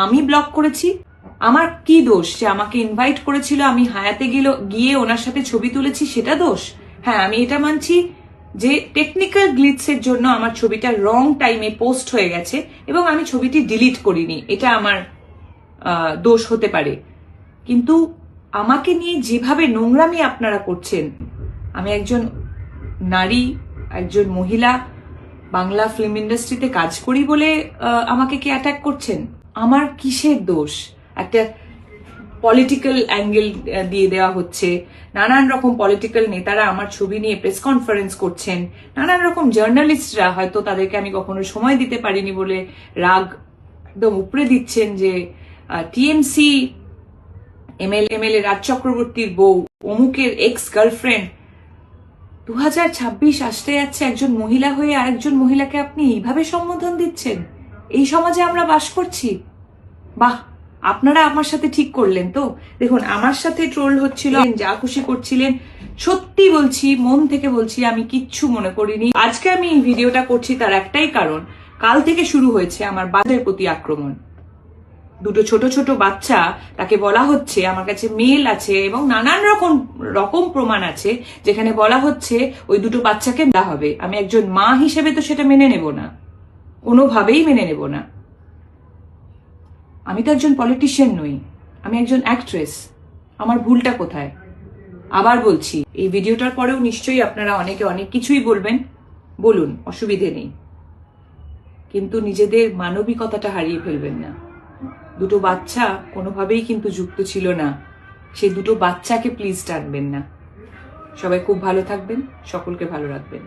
আমি ব্লক করেছি? আমার কি দোষ যে আমাকে ইনভাইট করেছিল, আমি হায়াতে গিয়ে ওনার সাথে ছবি তুলেছি, সেটা দোষ? হ্যাঁ, আমি এটা মানছি যে টেকনিক্যাল গ্লিচের জন্য আমার ছবিটা রং টাইমে পোস্ট হয়ে গেছে এবং আমি ছবিটি ডিলিট করিনি, এটা আমার দোষ হতে পারে। কিন্তু আমাকে নিয়ে যেভাবে নোংরামি আপনারা করছেন, আমি একজন নারী, একজন মহিলা, বাংলা ফিল্ম ইন্ডাস্ট্রিতে কাজ করি বলে আমাকে কি অ্যাটাক করছেন? আমার কিসের দোষ? একটা পলিটিক্যাল অ্যাঙ্গেল দিয়ে দেওয়া হচ্ছে, নানান রকম পলিটিক্যাল নেতারা আমার ছবি নিয়ে প্রেস কনফারেন্স করছেন, নানান রকম জার্নালিস্টরা হয়তো তাদেরকে আমি কখনো সময় দিতে পারিনি বলে রাগ একদম উপড়ে দিচ্ছেন যে টিএমসি এমএলএ রাজ চক্রবর্তীর বউ, অমুকের এক্স গার্লফ্রেন্ড। 2026 আসতে যাচ্ছে, একজন মহিলা হয়ে আরেকজন মহিলাকে আপনি এইভাবে সম্বোধন দিচ্ছেন? এই সমাজে আমরা বাস করছি? বাহ, আপনারা আমার সাথে ঠিক করলেন তো। দেখুন, আমার সাথে ট্রোল হচ্ছিল, যা খুশি করছিলেন, সত্যি বলছি, মন থেকে বলছি, আমি কিচ্ছু মনে করিনি। আজকে আমি এই ভিডিওটা করছি তার একটাই কারণ, কাল থেকে শুরু হয়েছে আমার বাচ্চাদের প্রতি আক্রমণ। দুটো ছোট ছোট বাচ্চা, তাকে বলা হচ্ছে, আমার কাছে মেল আছে এবং নানান রকম প্রমাণ আছে যেখানে বলা হচ্ছে ওই দুটো বাচ্চাকে দেওয়া হবে। আমি একজন মা হিসেবে তো সেটা মেনে নেব না, কোনোভাবেই মেনে নেব না। আমি তো একজন পলিটিশিয়ান নই, আমি একজন অ্যাক্ট্রেস। আমার ভুলটা কোথায়? আবার বলছি, এই ভিডিওটার পরেও নিশ্চয়ই আপনারা অনেকে অনেক কিছুই বলবেন, বলুন, অসুবিধে নেই, কিন্তু নিজেদের মানবিকতাটা হারিয়ে ফেলবেন না। দুটো বাচ্চা কোনোভাবেই কিন্তু যুক্ত ছিল না, সেই দুটো বাচ্চাকে প্লিজ টানবেন না। সবাই খুব ভালো থাকবেন, সকলকে ভালো রাখবেন।